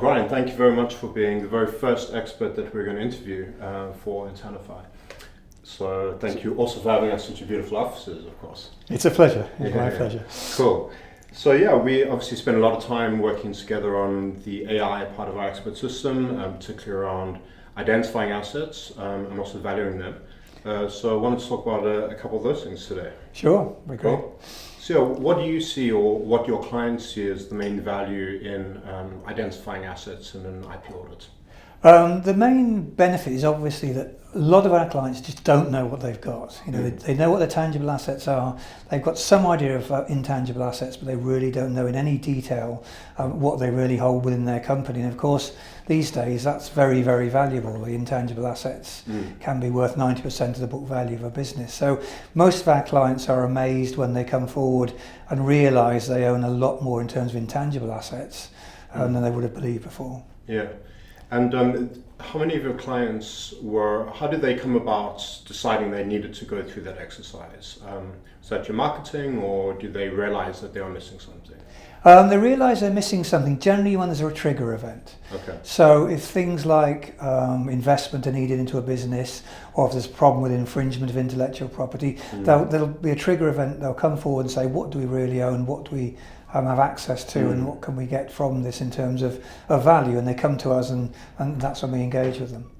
Brian, thank you very much for being the very first expert that we're going to interview for Intanify. So thank you also for having us in your beautiful offices, of course. It's a pleasure. It's my pleasure. Cool. So yeah, we obviously spend a lot of time working together on the AI part of our expert system, particularly around identifying assets and also valuing them. So I wanted to talk about a couple of those things today. Sure, we're great. Cool. So what do you see, or what your clients see as the main value in identifying assets in an IP audit? The main benefit is obviously that a lot of our clients just don't know what they've got. You know, they know what their tangible assets are. They've got some idea of intangible assets, but they really don't know in any detail what they really hold within their company. And of course, these days, that's very, very valuable. The intangible assets can be worth 90% of the book value of a business. So most of our clients are amazed when they come forward and realise they own a lot more in terms of intangible assets than they would have believed before. Yeah. And how many of your clients how did they come about deciding they needed to go through that exercise? Was that your marketing, or did they realise that they are missing something? They realise they're missing something generally when there's a trigger event. Okay. So if things like investment are needed into a business, or if there's a problem with infringement of intellectual property, there'll be a trigger event. They'll come forward and say, what do we really own? What do we have access to, and what can we get from this in terms of value? And they come to us, and that's when we engage with them.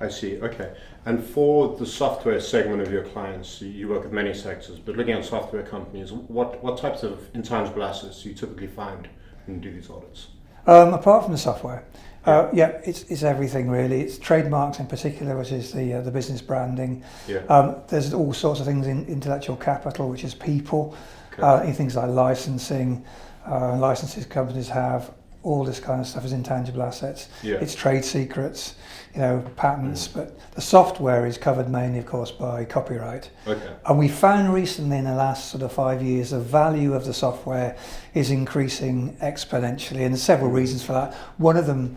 I see, okay. And for the software segment of your clients, you work with many sectors, but looking at software companies, what types of intangible assets do you typically find when you do these audits? Apart from the software, it's everything really. It's trademarks in particular, which is the business branding. Yeah. There's all sorts of things in intellectual capital, which is people. Okay. Things like licensing, licenses companies have, all this kind of stuff is intangible assets. Yeah. It's trade secrets, patents, but the software is covered mainly, of course, by copyright. Okay. And we found recently in the last sort of 5 years, the value of the software is increasing exponentially, and there's several reasons for that. One of them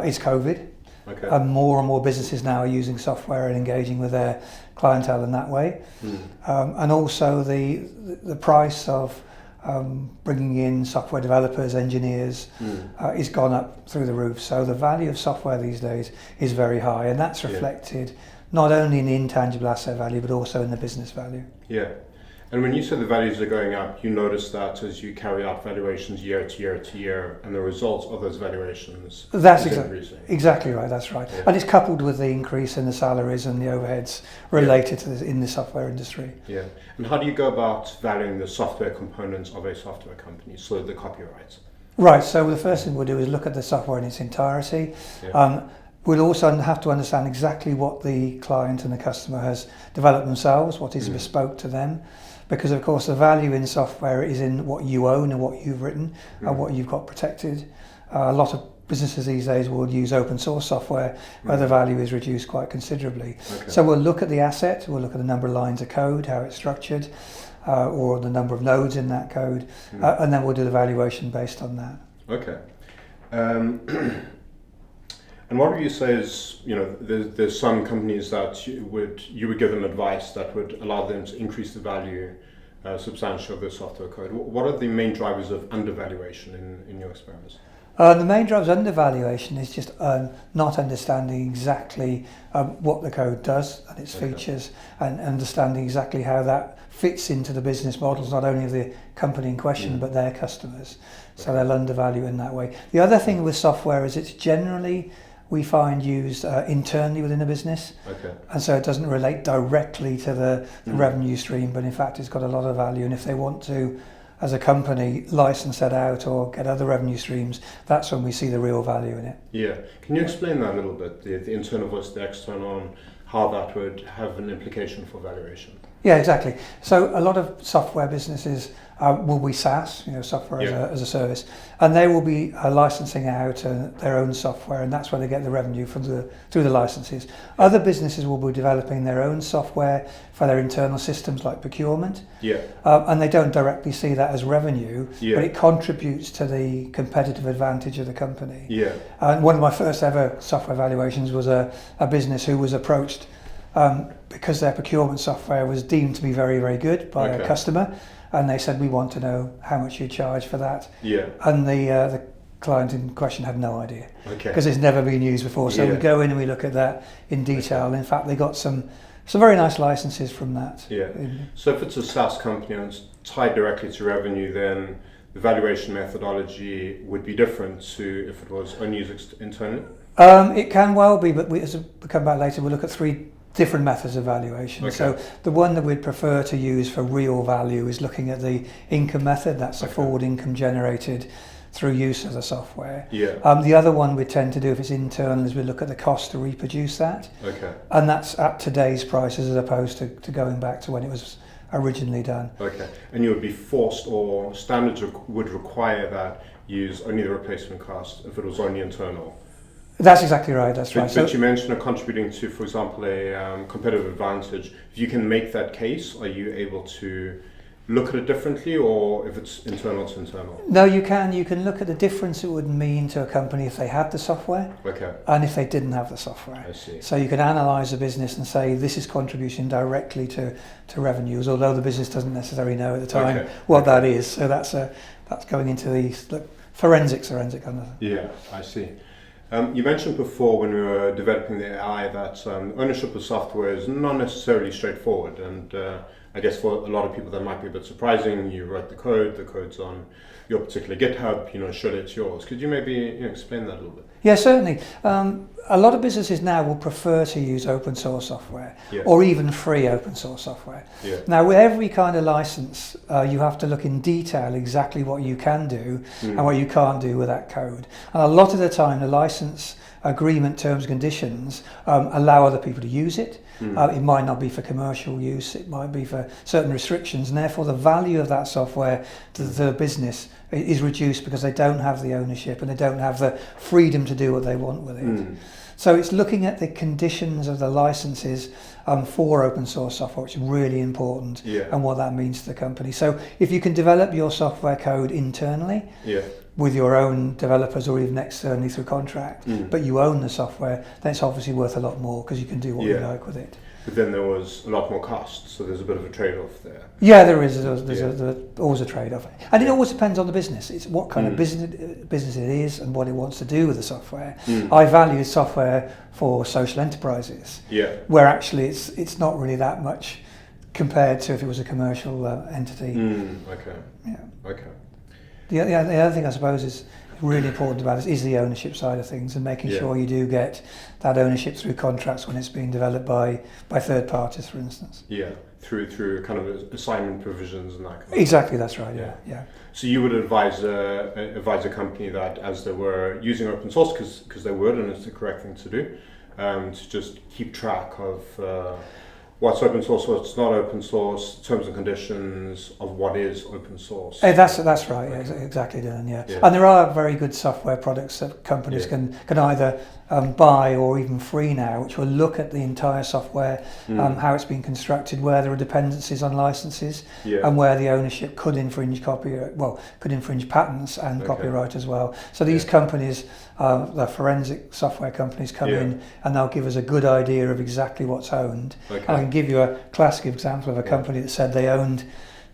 is COVID. Okay. And more businesses now are using software and engaging with their clientele in that way. And also the price of bringing in software developers, engineers, is gone up through the roof. So the value of software these days is very high, and that's reflected not only in the intangible asset value, but also in the business value. Yeah. And when you say the values are going up, you notice that as you carry out valuations year to year to year, and the results of those valuations that's is increasing. Exactly right, that's right. Yeah. And it's coupled with the increase in the salaries and the overheads related to in the software industry. Yeah. And how do you go about valuing the software components of a software company, so the copyright? Right, so the first thing we'll do is look at the software in its entirety. Yeah. We'll also have to understand exactly what the client and the customer has developed themselves, what is bespoke to them. Because of course the value in software is in what you own and what you've written and what you've got protected. A lot of businesses these days will use open source software where the value is reduced quite considerably. Okay. So we'll look at the asset, we'll look at the number of lines of code, how it's structured, or the number of nodes in that code, and then we'll do the valuation based on that. Okay. And what would you say is, there's some companies that you would give them advice that would allow them to increase the value substantially of their software code. What are the main drivers of undervaluation in your experience? The main drivers of undervaluation is just not understanding exactly what the code does and its features, and understanding exactly how that fits into the business models, not only of the company in question, but their customers. So they'll undervalue in that way. The other thing with software is it's generally, we find, used internally within a business. Okay. And so it doesn't relate directly to the revenue stream, but in fact it's got a lot of value. And if they want to, as a company, license that out or get other revenue streams, that's when we see the real value in it. Yeah. Can you explain that a little bit, the internal versus the external, and how that would have an implication for valuation? Yeah, exactly. So a lot of software businesses will be SaaS, software as a service, and they will be licensing out their own software, and that's where they get the revenue through the licenses. Other businesses will be developing their own software for their internal systems like procurement, and they don't directly see that as revenue, but it contributes to the competitive advantage of the company. Yeah. And one of my first ever software valuations was a business who was approached because their procurement software was deemed to be very, very good by a customer, and they said, we want to know how much you charge for that. Yeah. And the client in question had no idea Okay. because it's never been used before. So we go in and we look at that in detail. In fact, they got some very nice licenses from that. Yeah. So if it's a SaaS company and it's tied directly to revenue, then the valuation methodology would be different to if it was only used internally? It can well be, but as we come back later, we'll look at 3 different methods of valuation. Okay. So the one that we'd prefer to use for real value is looking at the income method. That's the forward income generated through use of the software. Yeah. The other one we tend to do if it's internal is we look at the cost to reproduce that. Okay. And that's at today's prices as opposed to going back to when it was originally done. Okay. And you would be forced, or standards would require that use only the replacement cost if it was only internal? That's exactly right, that's right. But you mentioned contributing to, for example, a competitive advantage. If you can make that case, are you able to look at it differently, or if it's internal to internal? No, you can. You can look at the difference it would mean to a company if they had the software and if they didn't have the software. I see. So you can analyse the business and say this is contribution directly to revenues, although the business doesn't necessarily know at the time what that is. So that's going into the forensic kind of. Yeah, I see. You mentioned before when we were developing the AI that ownership of software is not necessarily straightforward, and I guess for a lot of people that might be a bit surprising. You wrote the code's on your particular GitHub, surely it's yours. Could you maybe explain that a little bit? Yeah, certainly. A lot of businesses now will prefer to use open source software or even free open source software. Yeah. Now, with every kind of license, you have to look in detail exactly what you can do and what you can't do with that code. And a lot of the time, the license agreement terms and conditions allow other people to use it. It might not be for commercial use, it might be for certain restrictions, and therefore the value of that software to the business is reduced because they don't have the ownership and they don't have the freedom to do what they want with it. So it's looking at the conditions of the licenses for open source software, which is really important, and what that means to the company. So if you can develop your software code internally, with your own developers or even externally through contract, but you own the software, then it's obviously worth a lot more because you can do what you like with it. But then there was a lot more cost, so there's a bit of a trade-off there. Yeah, there is. There's always a trade-off. And it always depends on the business. It's what kind of business it is and what it wants to do with the software. I value software for social enterprises, where actually it's not really that much compared to if it was a commercial entity. The other thing I suppose is really important about it is the ownership side of things and making sure you do get that ownership through contracts when it's being developed by third parties, for instance. Yeah, through kind of assignment provisions and that kind of exactly, that's right, yeah. So you would advise a company that as they were using open source, because they would, and it's the correct thing to do, to just keep track of what's open source, what's not open source, terms and conditions of what is open source. That's right, exactly, Dylan, And there are very good software products that companies can either buy or even free now, which will look at the entire software, how it's been constructed, where there are dependencies on licenses, and where the ownership could infringe patents and copyright as well. So these companies, the forensic software companies come in and they'll give us a good idea of exactly what's owned. I can give you a classic example of a company that said they owned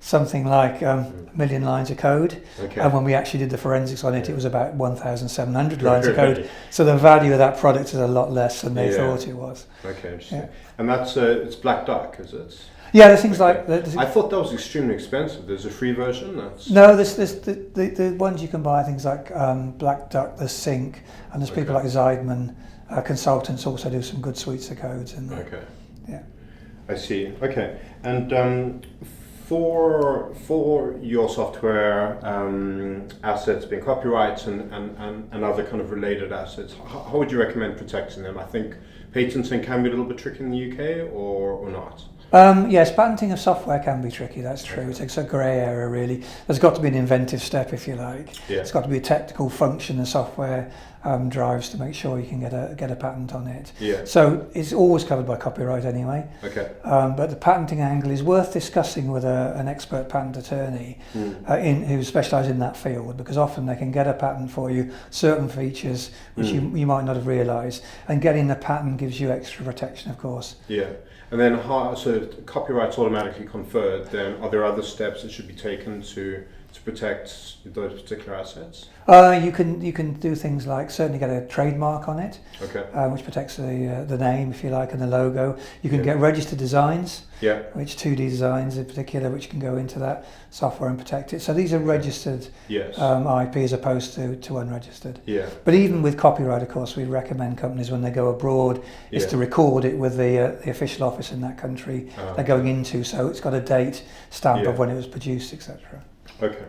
something like a million lines of code, and when we actually did the forensics on it, it was about 1,700 lines of code. So the value of that product is a lot less than they thought it was. Okay, interesting. And that's it's Black Duck, is it? Yeah, there's things like... I thought that was extremely expensive. There's a free version? No, there's the ones you can buy, things like Black Duck, there's Sync, and there's people like Zeidman, consultants also do some good suites of codes in there. I see. Okay. And for your software assets being copyrights and other kind of related assets, how would you recommend protecting them? I think patenting can be a little bit tricky in the UK, or not? Yes, patenting of software can be tricky, that's true. It's a grey area really. There's got to be an inventive step, if you like. It's got to be a technical function the software drives to make sure you can get a patent on it. So it's always covered by copyright anyway. But the patenting angle is worth discussing with an expert patent attorney who specialises in that field, because often they can get a patent for you, certain features which you might not have realised, and getting the patent gives you extra protection, of course. And then, so copyright's automatically conferred, then are there other steps that should be taken to to protect those particular assets? You can do things like certainly get a trademark on it, Okay. which protects the name, if you like, and the logo. You can Yeah. get registered designs, Yeah. which 2D designs in particular, which can go into that software and protect it. So these are registered Yes. IP as opposed to unregistered. Yeah. But even with copyright, of course, we recommend companies when they go abroad is Yeah. to record it with the official office in that country they're going into, so it's got a date stamp Yeah. of when it was produced, etc. Okay.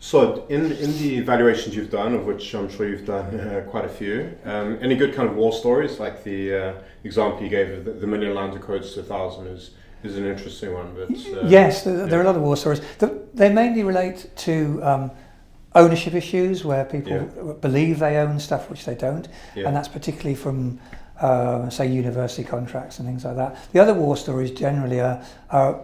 So in the evaluations you've done, of which I'm sure you've done quite a few, any good kind of war stories, like the example you gave of the million lines of codes to 1,000 is an interesting one. But yes, there are a lot of war stories. They mainly relate to ownership issues where people believe they own stuff which they don't, and that's particularly from say university contracts and things like that. The other war stories generally are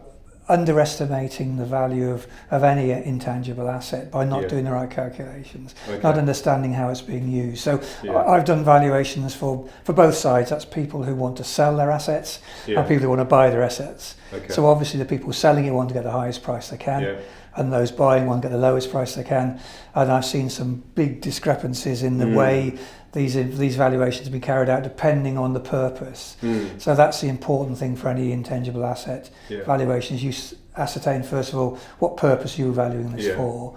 underestimating the value of any intangible asset by not doing the right calculations, not understanding how it's being used. So I've done valuations for both sides. That's people who want to sell their assets and people who want to buy their assets. So obviously the people selling it want to get the highest price they can, and those buying want to get the lowest price they can. And I've seen some big discrepancies in the way these valuations have been carried out depending on the purpose. So that's the important thing for any intangible asset valuations. You ascertain first of all what purpose you're valuing this for,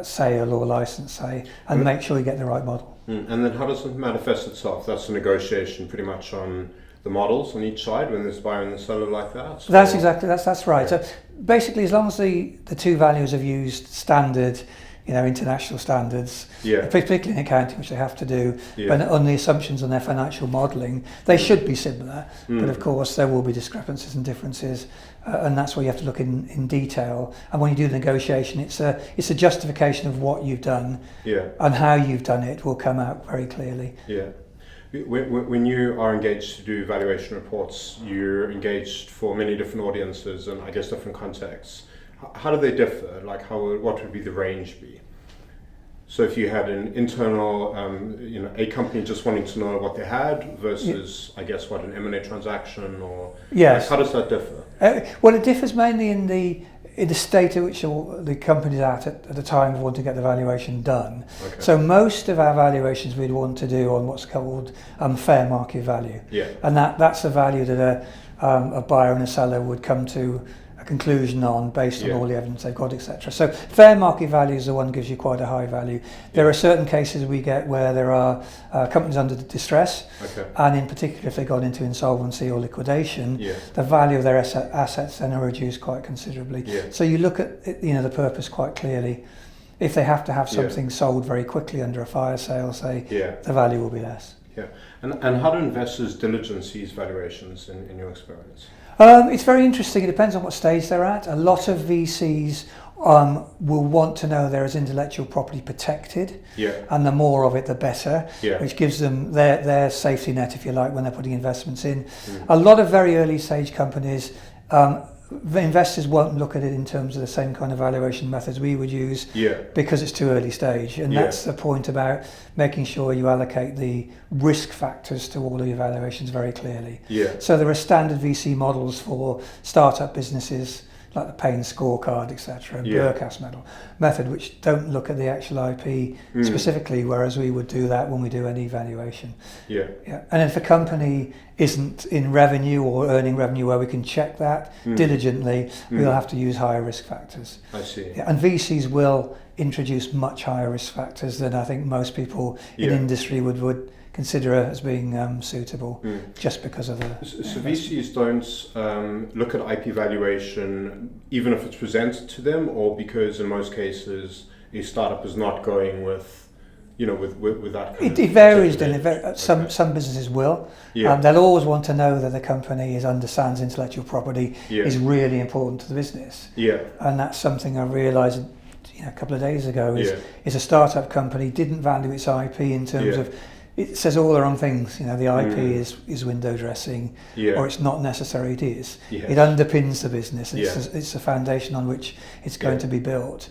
sale or license, say, and make sure you get the right model. And then how does it manifest itself? That's a negotiation pretty much on the models on each side when there's buyer and the seller like that? So That's right. So basically, as long as the two values have used standard, international standards, particularly in accounting, which they have to do, but on the assumptions on their financial modelling, they should be similar. But of course, there will be discrepancies and differences, and that's where you have to look in detail. And when you do the negotiation, it's a justification of what you've done, and how you've done it will come out very clearly. Yeah. When you are engaged to do valuation reports, you're engaged for many different audiences and I guess different contexts. How do they differ? Like, what would be the range be? So if you had an internal, a company just wanting to know what they had versus, I guess, what an M&A transaction or how does that differ? Well, it differs mainly in the state at which the company's at the time of wanting to get the valuation done. Okay. So most of our valuations we'd want to do on what's called fair market value, and that's a value that a buyer and a seller would come to a conclusion on based on all the evidence they've got, etc. So fair market value is the one that gives you quite a high value. There are certain cases we get where there are companies under distress, and in particular if they got into insolvency or liquidation, the value of their assets then are reduced quite considerably. So you look at the purpose quite clearly. If they have to have something sold very quickly under a fire sale, say, the value will be less. Yeah, and how do investors diligence these valuations in your experience? It's very interesting. It depends on what stage they're at. A lot of VCs will want to know there is intellectual property protected, and the more of it, the better, which gives them their safety net, if you like, when they're putting investments in. A lot of very early stage companies, the investors won't look at it in terms of the same kind of valuation methods we would use because it's too early stage, and that's the point about making sure you allocate the risk factors to all the evaluations very clearly. So there are standard VC models for startup businesses like the Payne scorecard, etc., and Burkas method, which don't look at the actual IP specifically, whereas we would do that when we do any valuation. And if a company isn't in revenue or earning revenue where we can check that diligently, we'll have to use higher risk factors. I see. And VCs will introduce much higher risk factors than I think most people in industry would consider as being suitable, just because of the... So VCs don't look at IP valuation even if it's presented to them, or because in most cases a startup is not going with that kind of... It varies. Some businesses will. They'll always want to know that the company understands intellectual property is really important to the business. And that's something I realised a couple of days ago is a startup company didn't value its IP in terms of... It says all the wrong things. The IP is window dressing, or it's not necessary. It is. It underpins the business. It's a foundation on which it's going to be built.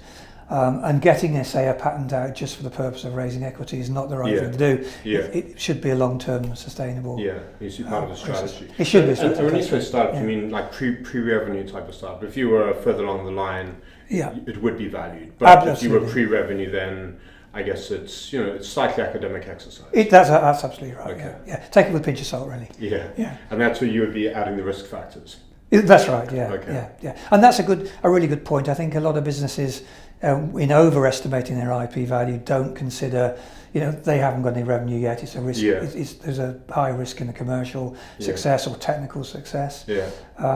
And getting, say, a patent out just for the purpose of raising equity is not the right thing to do. Yeah. It should be a long-term sustainable. Yeah, it should be part of the strategy. It should be. And when you say startup, you mean like pre-revenue type of startup. If you were further along the line, it would be valued. But Absolutely. if you were pre-revenue, then I guess it's it's slightly academic exercise. That's absolutely right. Okay. Yeah. Take it with a pinch of salt, really. Yeah. And that's where you would be adding the risk factors. That's right. Yeah. Okay. Yeah. And that's a really good point. I think a lot of businesses, in overestimating their IP value, don't consider, they haven't got any revenue yet. It's a risk. Yeah. There's a high risk in the commercial success or technical success. Yeah.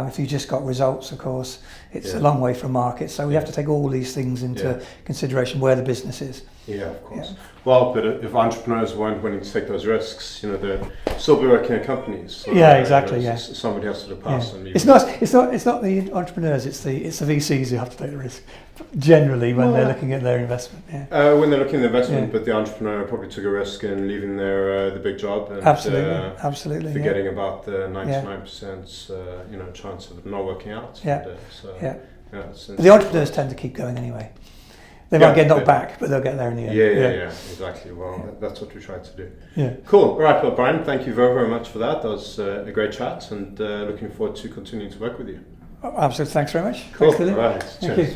If you just got results, of course, it's a long way from market. So we have to take all these things into consideration where the business is. Yeah, of course. Yeah. Well, but if entrepreneurs weren't willing to take those risks, they'd still be working at companies. So, exactly. Somebody has to pass on. It's not the entrepreneurs. It's the VCs who have to take the risk. Generally, when they're looking at their investment. Yeah. When they're looking at the investment, but the entrepreneur probably took a risk in leaving the big job and absolutely forgetting about the 99% chance of it not working out. But the entrepreneurs tend to keep going anyway. They might get knocked back, but they'll get there in the end. Yeah, exactly. Well, that's what we tried to do. Yeah. Cool. All right, well, Brian, thank you very, very much for that. That was a great chat, and looking forward to continuing to work with you. Absolutely. Thanks very much. Cool. Thanks, all right. Thank Cheers. you.